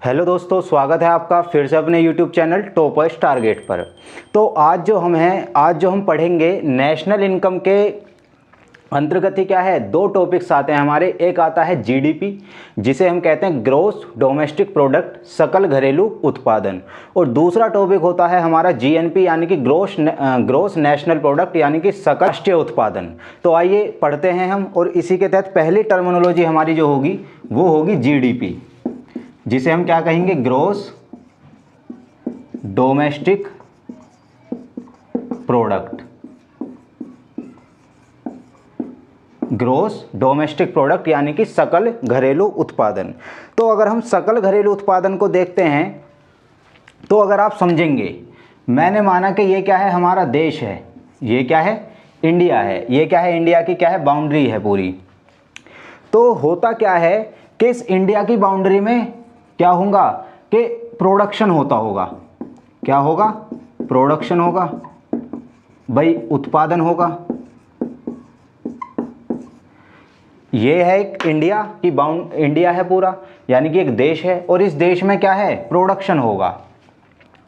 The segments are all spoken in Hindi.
हेलो दोस्तों, स्वागत है आपका फिर से अपने यूट्यूब चैनल टॉपर्स टारगेट पर। तो आज जो हम पढ़ेंगे नेशनल इनकम के अंतर्गत ही क्या है, दो टॉपिक्स आते हैं हमारे। एक आता है जीडीपी, जिसे हम कहते हैं ग्रोस डोमेस्टिक प्रोडक्ट, सकल घरेलू उत्पादन, और दूसरा टॉपिक होता है हमारा जीएनपी यानी कि ग्रोस नेशनल प्रोडक्ट यानी कि सकल राष्ट्रीय उत्पादन। तो आइए पढ़ते हैं हम, और इसी के तहत पहली टर्मिनोलॉजी हमारी जो होगी वो होगी जीडीपी, जिसे हम क्या कहेंगे, gross domestic product. Gross domestic product यानी कि सकल घरेलू उत्पादन। तो अगर हम सकल घरेलू उत्पादन को देखते हैं तो अगर आप समझेंगे, मैंने माना कि ये क्या है, हमारा देश है, ये क्या है, इंडिया है, ये क्या है, इंडिया की क्या है, बाउंड्री है पूरी। तो होता क्या है कि इस इंडिया की बाउंड्री में क्या होगा कि प्रोडक्शन होता होगा। क्या होगा? प्रोडक्शन होगा भाई, उत्पादन होगा। ये है एक इंडिया है पूरा, यानी कि एक देश है, और इस देश में क्या है, प्रोडक्शन होगा।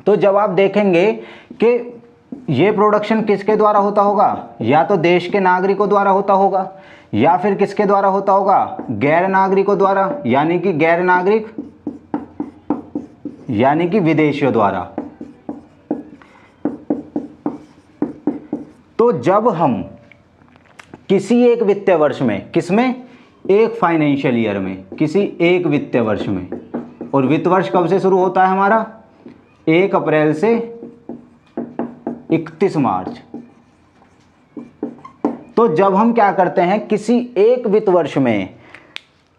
तो जब आप देखेंगे कि ये प्रोडक्शन किसके द्वारा होता होगा, या तो देश के नागरिकों द्वारा होता होगा, या फिर किसके द्वारा होता होगा, गैर नागरिकों द्वारा, यानी कि गैर नागरिक यानी कि विदेशियों द्वारा। तो जब हम किसी एक वित्तीय वर्ष में, किसमें, एक फाइनेंशियल ईयर में, किसी एक वित्तीय वर्ष में, और वित्त वर्ष कब से शुरू होता है हमारा, 1 अप्रैल से 31 मार्च। तो जब हम क्या करते हैं, किसी एक वित्त वर्ष में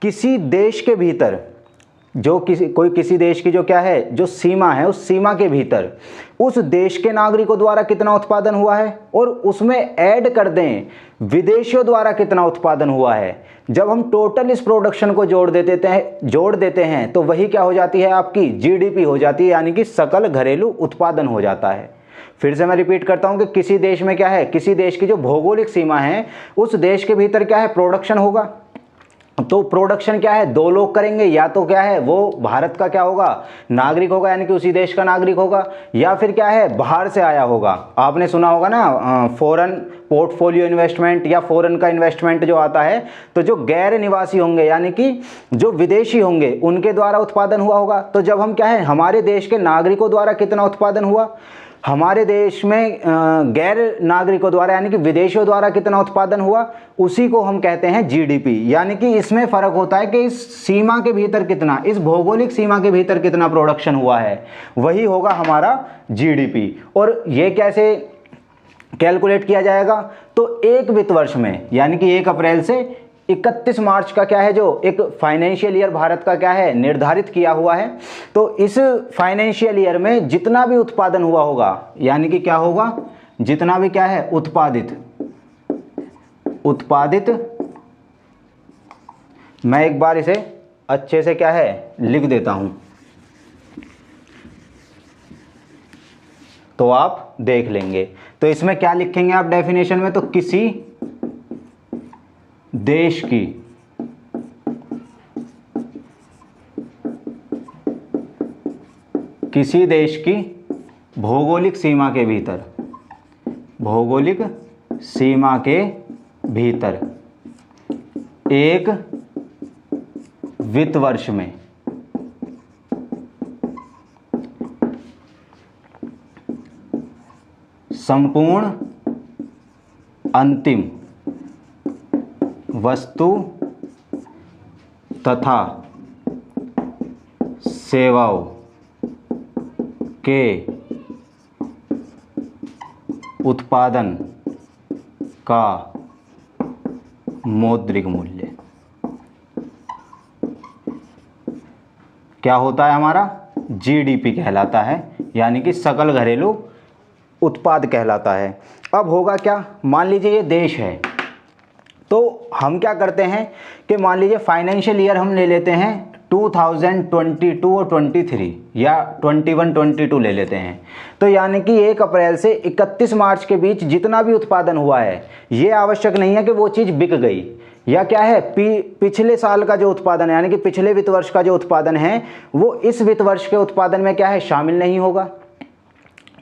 किसी देश के भीतर जो किसी देश की जो क्या है, जो सीमा है, उस सीमा के भीतर उस देश के नागरिकों द्वारा कितना उत्पादन हुआ है, और उसमें ऐड कर दें विदेशियों द्वारा कितना उत्पादन हुआ है। जब हम टोटल इस प्रोडक्शन को जोड़ देते हैं तो वही क्या हो जाती है, आपकी जीडीपी हो जाती है, यानी कि सकल घरेलू उत्पादन हो जाता है। फिर से मैं रिपीट करता हूं कि किसी देश में क्या है, किसी देश की जो भौगोलिक सीमा है, उस देश के भीतर क्या है, प्रोडक्शन होगा। तो प्रोडक्शन क्या है, दो लोग करेंगे, या तो क्या है, वो भारत का क्या होगा, नागरिक होगा, यानी कि उसी देश का नागरिक होगा, या फिर क्या है, बाहर से आया होगा। आपने सुना होगा ना, फॉरेन पोर्टफोलियो इन्वेस्टमेंट या फॉरेन का इन्वेस्टमेंट जो आता है, तो जो गैर निवासी होंगे यानी कि जो विदेशी होंगे, उनके द्वारा उत्पादन हुआ होगा। तो जब हम क्या है, हमारे देश के नागरिकों द्वारा कितना उत्पादन हुआ, हमारे देश में गैर नागरिकों द्वारा यानी कि विदेशियों द्वारा कितना उत्पादन हुआ, उसी को हम कहते हैं जीडीपी। यानी कि इसमें फर्क होता है कि इस सीमा के भीतर कितना, इस भौगोलिक सीमा के भीतर कितना प्रोडक्शन हुआ है, वही होगा हमारा जीडीपी। और ये कैसे कैलकुलेट किया जाएगा, तो एक वित्त वर्ष में यानी कि 1 अप्रैल से 31 मार्च का क्या है, जो एक फाइनेंशियल ईयर भारत का क्या है, निर्धारित किया हुआ है। तो इस फाइनेंशियल ईयर में जितना भी उत्पादन हुआ होगा, यानी कि क्या होगा, जितना भी क्या है, उत्पादित, मैं एक बार इसे अच्छे से क्या है, लिख देता हूं तो आप देख लेंगे। तो इसमें क्या लिखेंगे आप डेफिनेशन में, तो किसी देश की भौगोलिक सीमा के भीतर एक वित्त वर्ष में संपूर्ण अंतिम वस्तु तथा सेवाओं के उत्पादन का मौद्रिक मूल्य क्या होता है, हमारा जीडीपी कहलाता है, यानी कि सकल घरेलू उत्पाद कहलाता है। अब होगा क्या, मान लीजिए ये देश है, तो हम क्या करते हैं कि मान लीजिए फाइनेंशियल ईयर हम ले लेते हैं 2022 और 23 या 21-22 ले लेते हैं। तो यानी कि 1 अप्रैल से 31 मार्च के बीच जितना भी उत्पादन हुआ है, ये आवश्यक नहीं है कि वो चीज़ बिक गई। या क्या है पिछले साल का जो उत्पादन है, यानी कि पिछले वित्त वर्ष का जो उत्पादन है वो इस वित्त वर्ष के उत्पादन में क्या है शामिल नहीं होगा।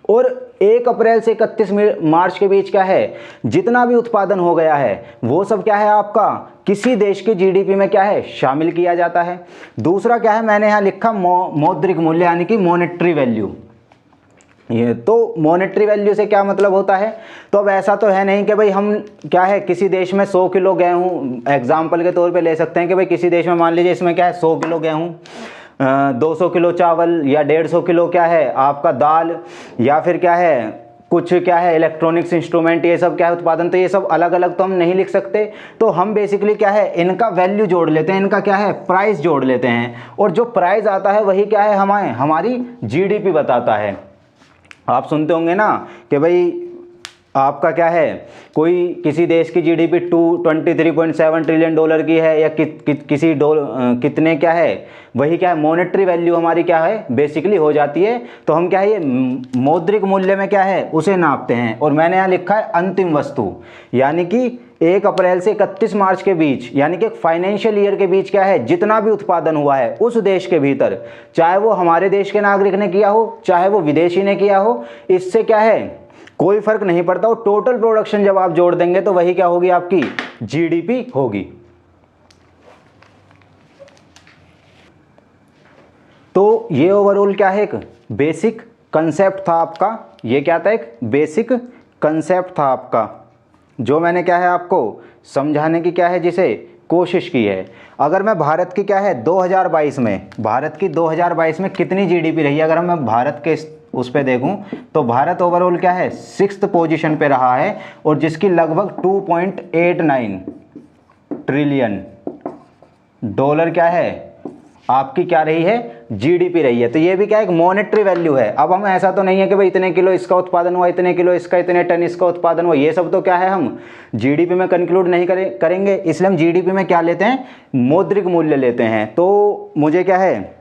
और 1 अप्रैल से 31 मार्च के बीच क्या है जितना भी उत्पादन हो गया है वो सब क्या है आपका किसी देश के जीडीपी में क्या है शामिल किया जाता है। दूसरा क्या है मैंने यहाँ लिखा मौद्रिक मूल्य यानी कि मॉनेटरी वैल्यू। ये तो मॉनेटरी वैल्यू से क्या मतलब होता है, तो अब ऐसा तो है नहीं कि भाई हम क्या है किसी देश में 100 किलो गेहूँ एग्जाम्पल के तौर पे ले सकते हैं कि भाई किसी देश में मान लीजिए इसमें क्या है 100 किलो गेहूँ, 200 किलो चावल या 150 किलो क्या है आपका दाल, या फिर क्या है कुछ क्या है इलेक्ट्रॉनिक्स इंस्ट्रूमेंट, ये सब क्या है उत्पादन, तो ये सब अलग अलग तो हम नहीं लिख सकते। तो हम बेसिकली क्या है इनका वैल्यू जोड़ लेते हैं, इनका क्या है प्राइस जोड़ लेते हैं, और जो प्राइस आता है वही क्या है हमारी जीडीपी बताता है। आप सुनते होंगे ना कि भाई आपका क्या है कोई किसी देश की जीडीपी 23.7 ट्रिलियन डॉलर की है या किसी कितने क्या है, वही क्या है मॉनेटरी वैल्यू हमारी क्या है बेसिकली हो जाती है। तो हम क्या है ये मौद्रिक मूल्य में क्या है उसे नापते हैं। और मैंने यहाँ लिखा है अंतिम वस्तु, यानी कि 1 अप्रैल से 31 मार्च के बीच यानी कि फाइनेंशियल ईयर के बीच क्या है जितना भी उत्पादन हुआ है उस देश के भीतर, चाहे वो हमारे देश के नागरिक ने किया हो चाहे वो विदेशी ने किया हो, इससे क्या है कोई फर्क नहीं पड़ता। और टोटल प्रोडक्शन जब आप जोड़ देंगे तो वही क्या होगी आपकी जीडीपी होगी। तो ये ओवरऑल क्या है एक बेसिक कंसेप्ट था आपका, ये क्या था एक बेसिक कंसेप्ट था आपका जो मैंने क्या है आपको समझाने की क्या है जिसे कोशिश की है। अगर मैं भारत की क्या है 2022 में भारत की 2022 में कितनी जीडीपी रही है, अगर मैं भारत के उस पे देखूं तो भारत ओवरऑल क्या है 6th पोजीशन पे रहा है और जिसकी लगभग 2.89 ट्रिलियन डॉलर क्या है आपकी क्या रही है जीडीपी रही है। तो ये भी क्या एक मॉनेटरी वैल्यू है। अब हम ऐसा तो नहीं है कि भाई इतने किलो इसका उत्पादन हुआ, इतने किलो इसका, इतने टन इसका उत्पादन हुआ, ये सब तो क्या है हम जीडीपी में कंक्लूड नहीं करेंगे, इसलिए हम जीडीपी में क्या लेते हैं मौद्रिक मूल्य लेते हैं। तो मुझे क्या है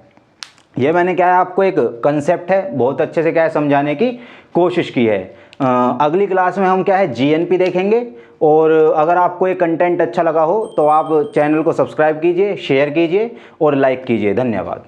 ये मैंने क्या है आपको एक कंसेप्ट है बहुत अच्छे से क्या है समझाने की कोशिश की है। अगली क्लास में हम क्या है जीएनपी देखेंगे। और अगर आपको ये कंटेंट अच्छा लगा हो तो आप चैनल को सब्सक्राइब कीजिए, शेयर कीजिए और लाइक कीजिए। धन्यवाद।